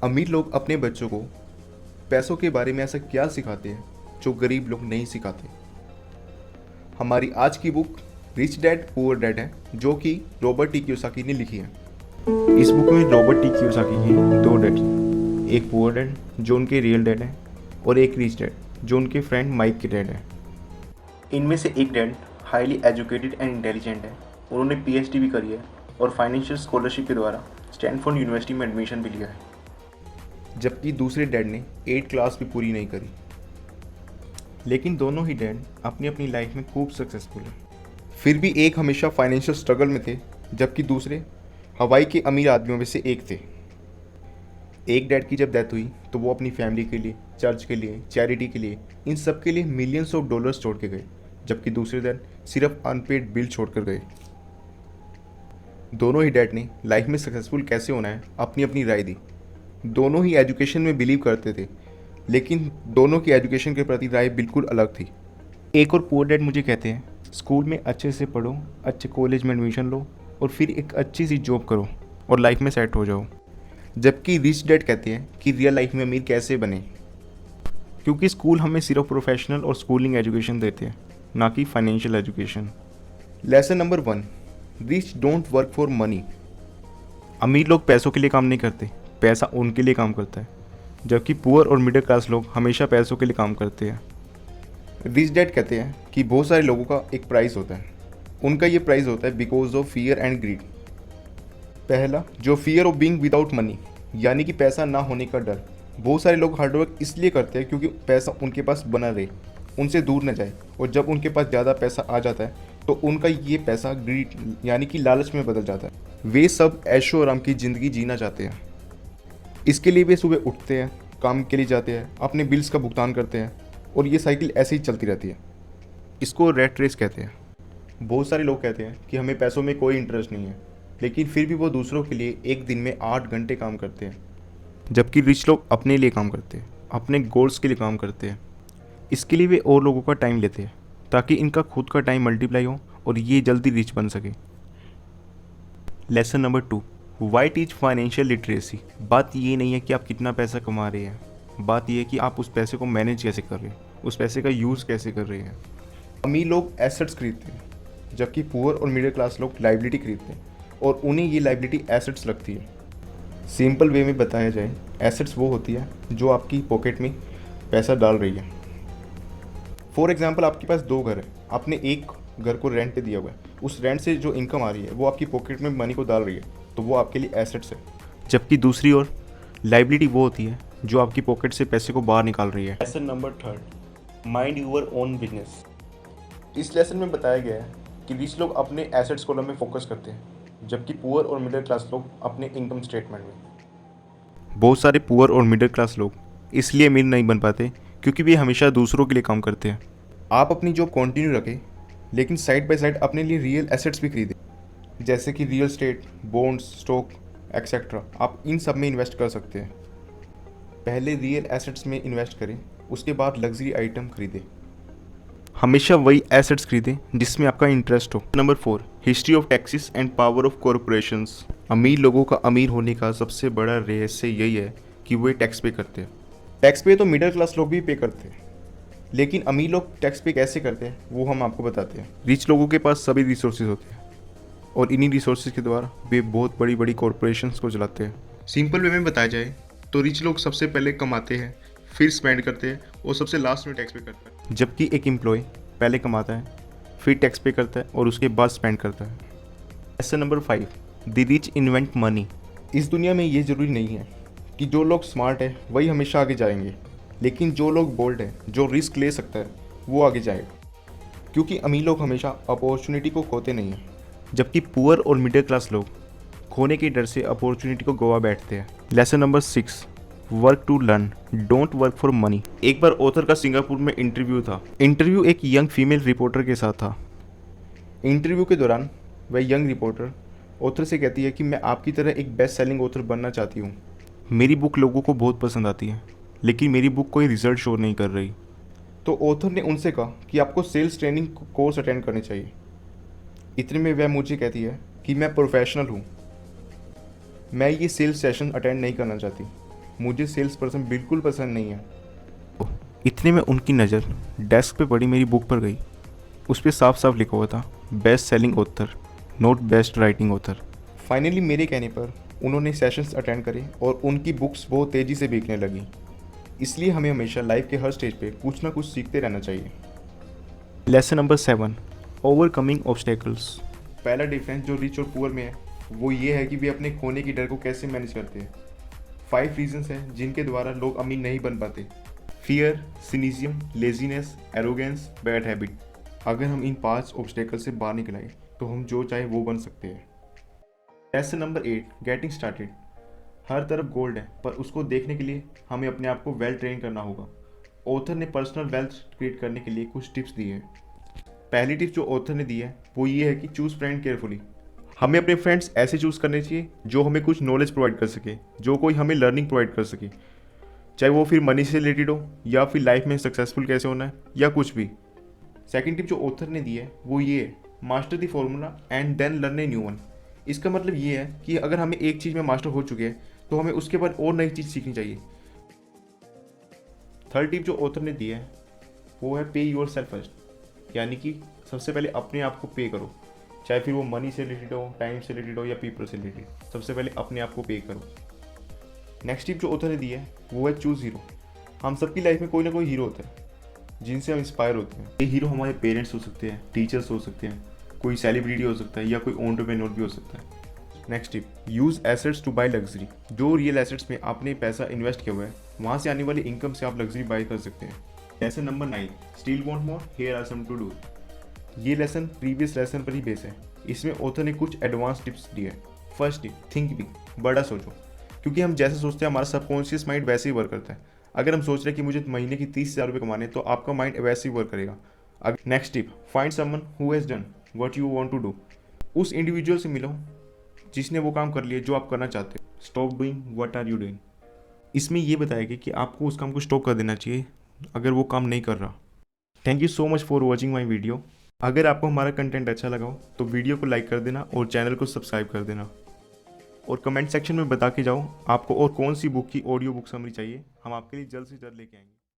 अमीर लोग अपने बच्चों को पैसों के बारे में ऐसा क्या सिखाते हैं जो गरीब लोग नहीं सिखाते। हमारी आज की book rich dad poor dad है, जो कि रॉबर्ट टी कियोसाकी ने लिखी है। इस बुक में रॉबर्ट टी कियोसाकी के दो डैड, एक पुअर डैड जो उनके रियल डैड है और एक रिच डैड जो उनके फ्रेंड माइक के डैड है। इनमें से एक dad highly educated and intelligent है, उन्होंने पीएचडी भी करी है और फाइनेंशियल स्कॉलरशिप के द्वारा स्टैनफोर्ड यूनिवर्सिटी में एडमिशन भी लिया है, जबकि दूसरे डैड ने 8th क्लास भी पूरी नहीं करी। लेकिन दोनों ही डैड अपनी अपनी लाइफ में खूब सक्सेसफुल है। फिर भी एक हमेशा फाइनेंशियल स्ट्रगल में थे, जबकि दूसरे हवाई के अमीर आदमियों में से एक थे। एक डैड की जब डेथ हुई तो वो अपनी फैमिली के लिए, चर्च के लिए, चैरिटी के लिए, इन सब के लिए मिलियंस ऑफ डॉलर्स छोड़ के गए, जबकि दूसरे डैड सिर्फ अनपेड बिल छोड़कर गए। दोनों ही डैड ने लाइफ में सक्सेसफुल कैसे होना है अपनी अपनी राय दी। दोनों ही एजुकेशन में बिलीव करते थे, लेकिन दोनों की एजुकेशन के प्रति राय बिल्कुल अलग थी। एक और पुअर डैड मुझे कहते हैं स्कूल में अच्छे से पढ़ो, अच्छे कॉलेज में एडमिशन लो और फिर एक अच्छी सी जॉब करो और लाइफ में सेट हो जाओ। जबकि रिच डैड कहते हैं कि रियल लाइफ में अमीर कैसे बने, क्योंकि स्कूल हमें सिर्फ प्रोफेशनल और स्कूलिंग एजुकेशन देते हैं, ना कि financial education. Lesson number 1, rich don't work for money. अमीर लोग पैसों के लिए काम नहीं करते, पैसा उनके लिए काम करता है, जबकि पुअर और मिडिल क्लास लोग हमेशा पैसों के लिए काम करते हैं। रिच डैड कहते हैं कि बहुत सारे लोगों का एक प्राइस होता है, उनका ये प्राइस होता है because of fear and greed. पहला, जो fear of being without money, यानी कि पैसा ना होने का डर। बहुत सारे लोग हार्डवर्क इसलिए करते हैं क्योंकि पैसा उनके पास बना रहे, उनसे दूर न जाए, और जब उनके पास ज़्यादा पैसा आ जाता है तो उनका ये पैसा ग्रीड यानी कि लालच में बदल जाता है। वे सब ऐशो आराम की ज़िंदगी जीना चाहते हैं। इसके लिए वे सुबह उठते हैं, काम के लिए जाते हैं, अपने बिल्स का भुगतान करते हैं, और ये साइकिल ऐसे ही चलती रहती है। इसको रैट रेस कहते हैं। बहुत सारे लोग कहते हैं कि हमें पैसों में कोई इंटरेस्ट नहीं है, लेकिन फिर भी वो दूसरों के लिए एक दिन में 8 घंटे काम करते हैं, जबकि रिच लोग अपने लिए काम करते हैं, अपने गोल्स के लिए काम करते हैं। इसके लिए वे और लोगों का टाइम लेते हैं ताकि इनका खुद का टाइम मल्टीप्लाई हो और ये जल्दी रिच बन सके। Lesson number 2, why teach financial literacy. बात ये नहीं है कि आप कितना पैसा कमा रहे हैं, बात यह है कि आप उस पैसे को मैनेज कैसे कर रहे हैं, उस पैसे का यूज़ कैसे कर रहे हैं। अमीर लोग एसेट्स खरीदते हैं, जबकि पुअर और मिडिल क्लास लोग लाइबिलिटी खरीदते हैं, और उन्हें ये लाइबिलिटी एसेट्स लगती है। सिंपल वे में बताया जाए, एसेट्स वो होती है जो आपकी पॉकेट में पैसा डाल रही है। फॉर एग्जाम्पल, आपके पास 2 घर है, आपने एक घर को रेंट पे दिया हुआ है, उस रेंट से जो इनकम आ रही है वो आपकी पॉकेट में मनी को डाल रही है, तो वो आपके लिए एसेट्स है। जबकि दूसरी ओर लाइबिलिटी वो होती है जो आपकी पॉकेट से पैसे को बाहर निकाल रही है। Lesson number 3, mind your own business. इस लेसन में बताया गया है कि रिच लोग अपने एसेट्स कॉलम में फोकस करते हैं, जबकि पुअर और मिडिल क्लास लोग अपने इनकम स्टेटमेंट में। बहुत सारे पुअर और मिडिल क्लास लोग इसलिए अमीर नहीं बन पाते क्योंकि वे हमेशा दूसरों के लिए काम करते हैं। आप अपनी जॉब कंटिन्यू रखें, लेकिन साइड बाय साइड अपने लिए रियल एसेट्स भी खरीदें, जैसे कि real estate, bonds, stock etcetera. आप इन सब में इन्वेस्ट कर सकते हैं। पहले रियल एसेट्स में इन्वेस्ट करें, उसके बाद लग्जरी आइटम खरीदें। हमेशा वही एसेट्स खरीदें जिसमें आपका इंटरेस्ट हो। Number 4, history of taxes and power of corporations. अमीर लोगों का अमीर होने का सबसे बड़ा रहस्य यही है कि वे टैक्स पे करते हैं। टैक्स पे तो मिडिल क्लास लोग भी पे करते हैं, लेकिन अमीर लोग टैक्स पे कैसे करते हैं वो हम आपको बताते हैं। रिच लोगों के पास सभी रिसोर्सेज होते हैं और इन्हीं रिसोर्सेज के द्वारा वे बहुत बड़ी बड़ी कॉरपोरेशंस को चलाते हैं। सिंपल वे में बताया जाए तो रिच लोग सबसे पहले कमाते हैं, फिर स्पेंड करते हैं और सबसे लास्ट में टैक्स पे करता है, जबकि एक एम्प्लॉय पहले कमाता है, फिर टैक्स पे करता है और उसके बाद स्पेंड करता है। Lesson number 5, the rich invent money. इस दुनिया में ये ज़रूरी नहीं है कि जो लोग स्मार्ट है वही हमेशा आगे जाएंगे, लेकिन जो लोग बोल्ड है, जो रिस्क ले सकता है, वो आगे जाएगा। क्योंकि अमीर लोग हमेशा अपॉर्चुनिटी को खोते नहीं हैं, जबकि पुअर और मिडिल क्लास लोग खोने के डर से अपॉर्चुनिटी को गवा बैठते हैं। Lesson number 6, work to learn, don't work for money. एक बार ऑथर का सिंगापुर में इंटरव्यू था। इंटरव्यू एक यंग फीमेल रिपोर्टर के साथ था। इंटरव्यू के दौरान वह यंग रिपोर्टर ऑथर से कहती है कि मैं आपकी तरह एक बेस्ट सेलिंग ऑथर बनना चाहती हूँ। मेरी बुक लोगों को बहुत पसंद आती है, लेकिन मेरी बुक कोई रिजल्ट शो नहीं कर रही। तो ऑथर ने उनसे कहा कि आपको सेल्स ट्रेनिंग कोर्स अटेंड करने चाहिए। इतने में वह मुझे कहती है कि मैं प्रोफेशनल हूँ, मैं ये सेल्स सेशन अटेंड नहीं करना चाहती। मुझे सेल्स पर्सन बिल्कुल पसंद नहीं है। इतने में उनकी नज़र डेस्क पे पड़ी मेरी बुक पर गई। उस पर साफ साफ लिखा हुआ था, best selling author, not best writing author. Finally मेरे कहने पर उन्होंने सेशंस अटेंड करे और उनकी बुक्स बहुत तेज़ी से बिकने लगी। इसलिए हमें हमेशा लाइफ के हर स्टेज पे कुछ ना कुछ सीखते रहना चाहिए। Lesson number 7, overcoming obstacles. पहला डिफरेंस जो रिच और पुअर में है वो ये है कि वे अपने खोने की डर को कैसे मैनेज करते हैं। 5 रीजंस हैं जिनके द्वारा लोग अमीर नहीं बन पाते। Fear, सिनिज्म, laziness, arrogance, bad habit. अगर हम इन 5 ऑब्स्टेकल से बाहर निकल आए तो हम जो चाहे वो बन सकते हैं। Lesson number 8, getting started. हर तरफ गोल्ड है, पर उसको देखने के लिए हमें अपने आप को वेल ट्रेन करना होगा। ऑथर ने पर्सनल वेल्थ क्रिएट करने के लिए कुछ टिप्स दी है। पहली टिप जो ऑथर ने दी है वो ये है कि चूज़ फ्रेंड केयरफुली। हमें अपने फ्रेंड्स ऐसे चूज़ करने चाहिए जो हमें कुछ नॉलेज प्रोवाइड कर सके, जो कोई हमें लर्निंग प्रोवाइड कर सके, चाहे वो फिर मनी से रिलेटेड हो या फिर लाइफ में सक्सेसफुल कैसे होना है या कुछ भी। सेकंड टिप जो ऑथर ने दी है वो ये है, master the formula and then learn a new one. इसका मतलब ये है कि अगर हमें एक चीज़ में मास्टर हो चुके हैं तो हमें उसके बाद और नई चीज़ सीखनी चाहिए। थर्ड टिप जो ऑथर ने दी है वो है पे योर सेल्फ फर्स्ट, यानी कि सबसे पहले अपने आप को पे करो, चाहे फिर वो मनी से रिलेटेड हो, टाइम से रिलेटेड हो या पीपल से रिलेटेड, सबसे पहले अपने आप को पे करो। नेक्स्ट टिप जो ऑथर ने दी है वो है चूज़ हीरो। हम सबकी लाइफ में कोई ना कोई हीरो होता है जिनसे हम इंस्पायर होते हैं। ये हीरो हमारे पेरेंट्स हो सकते हैं, टीचर्स हो सकते हैं, कोई सेलिब्रिटी हो सकता है या कोई एंटरप्रेन्योर भी हो सकता है। Next tip, use assets to buy luxury. जो रियल एसेट्स में आपने पैसा इन्वेस्ट किया हुआ है वहाँ से आने वाली इनकम से आप लग्जरी बाय कर सकते हैं। Lesson number 9, still want more, here are some to do. ये लेसन प्रीवियस लेसन पर ही बेस है। इसमें ऑथर ने कुछ एडवांस टिप्स दिए हैं। फर्स्ट टिप, थिंक बिग, बड़ा सोचो, क्योंकि हम जैसे सोचते हैं हमारा सबकॉन्शियस माइंड वैसे ही वर्क करता है। अगर हम सोच रहे हैं कि मुझे महीने की 30,000 रुपये कमाने तो आपका माइंड वैसे ही वर्क करेगा। Next tip, find someone who has done what you want to do. उस इंडिविजुअल से मिलो जिसने वो काम कर लिया जो आप करना चाहते हो। Stop doing what are you doing. इसमें ये बताया गया कि आपको उस काम को स्टॉप कर देना चाहिए अगर वो काम नहीं कर रहा। Thank you so much for watching my video. अगर आपको हमारा कंटेंट अच्छा लगा हो तो वीडियो को लाइक कर देना और चैनल को सब्सक्राइब कर देना, और कमेंट सेक्शन में बता के जाओ आपको और कौन सी बुक की ऑडियो बुक समरी चाहिए। हम आपके लिए जल्द से जल्द लेके आएंगे।